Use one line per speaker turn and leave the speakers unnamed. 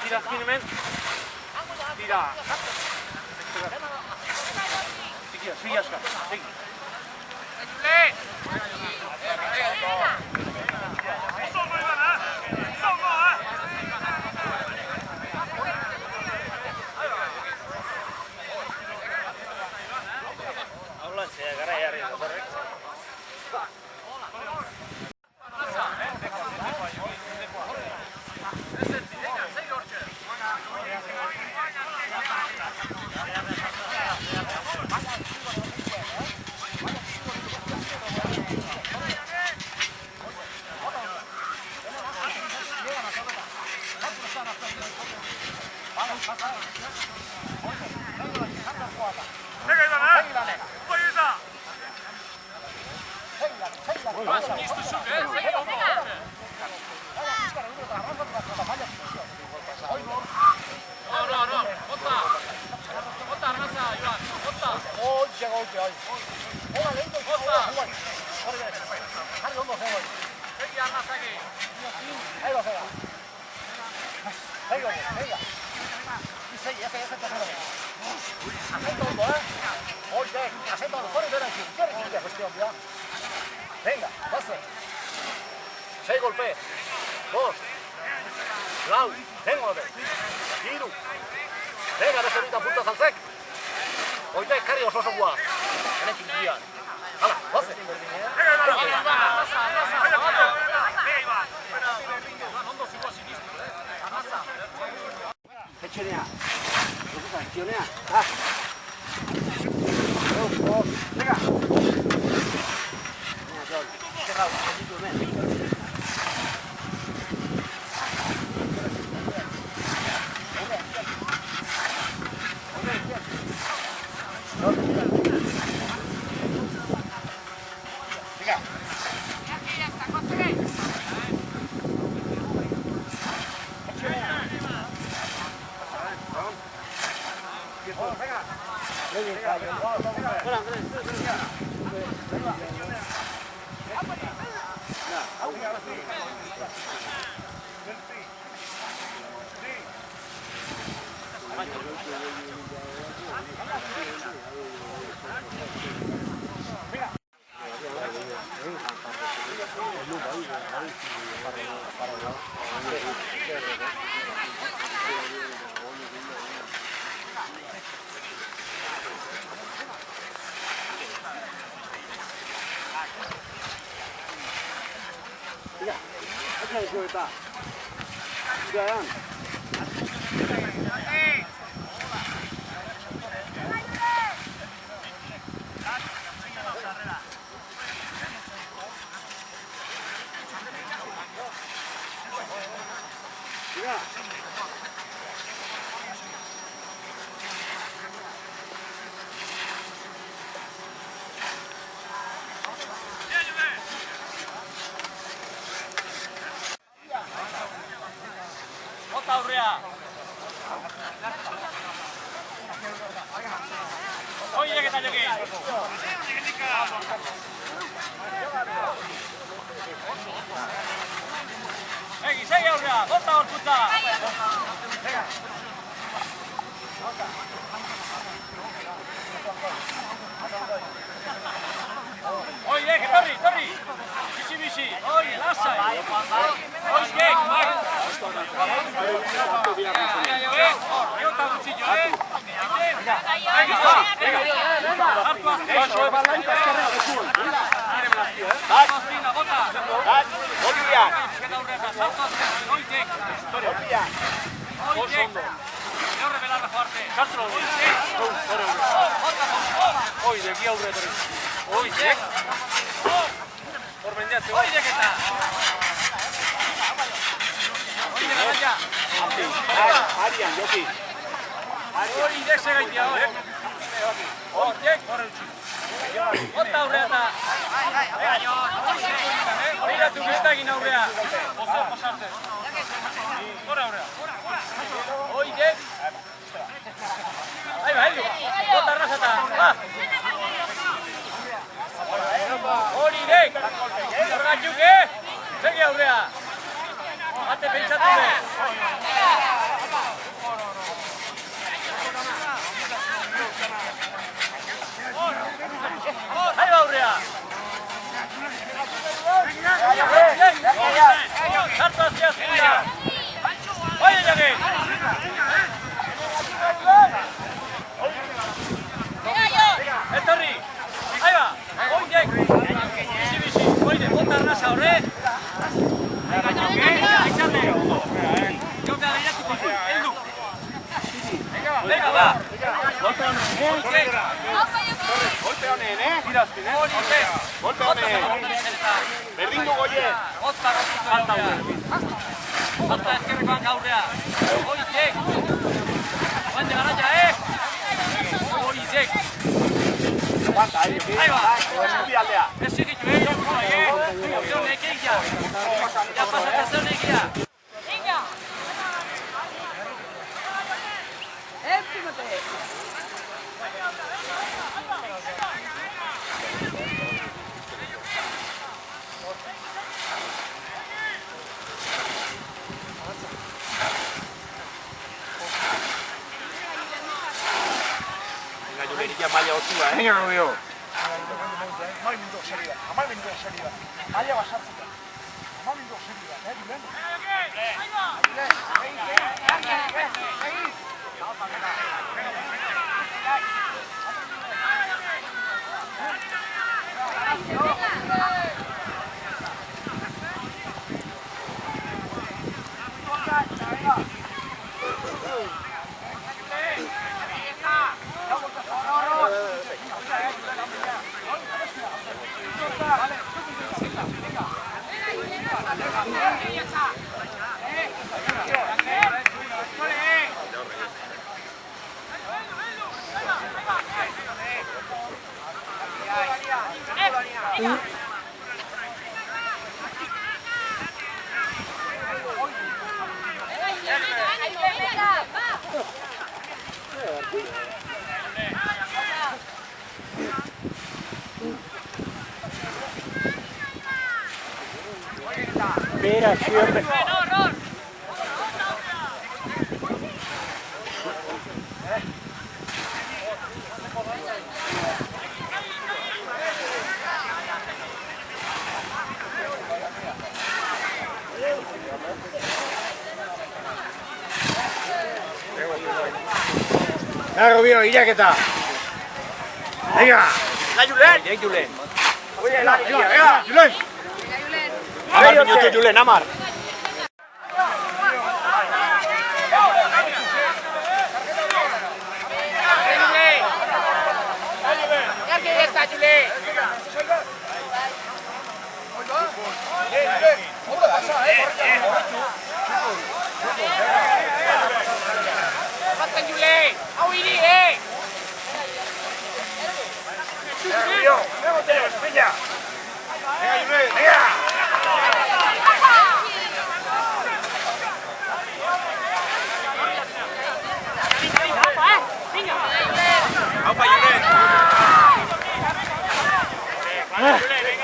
Tira, Spineman. Tira. Segi aska. Segi.
Venga, pase. 6 golpes. 2. Lau. Tengo. Hiru. Venga, besorita punta saltzek. Oitek, karri oso gua. Henekin bian. Hala, pase. Etxenea. Etxenea. Venga.
Aurrea. Oye, ¿qué tal yo qué? Segi aurrea, bota horputza. Oye, que torri. Bizi. Oye, lasai. Oye,
Arian, Joki.
Hori dese gaitia hor. Oiek. Ota aurrea eta. Begiratu biztagin aurrea. Oso pasarte. Gora aurrea. Hoi, Dek. Ahí va, heldu. Bota arrasata. Va. Hori, Dek. Zorgatxuk, Segi aurrea. Bate pentsatu be. Ahí va aurrea. Sartu hacia zuia. Oie, Jake. Etorri. Ahí va. Oie, bizi. Oide, bota arrasa horre. Venga, va. Golpe honen, Tirazpin, Golpe honen. Berdin du goien. Ozta goziko aurrea. Ozta ezkerrekoan gaurrea. Oizek. Guante garaia, Oizek. Ahí va. Ezigitu, Zionek egia. Ya pasata zionek egia.
Venga. Empimate.
Venga, maila otua,
Venga, Rubio.
Maila basatzea. Maila basatzea.
Mira, siempre. Ya, Rubio, iraketa. Venga.
La Julen.
Bien, Julen.
Oye, venga, Julen.
A ver, minuto, Julen, Amar.
Venga,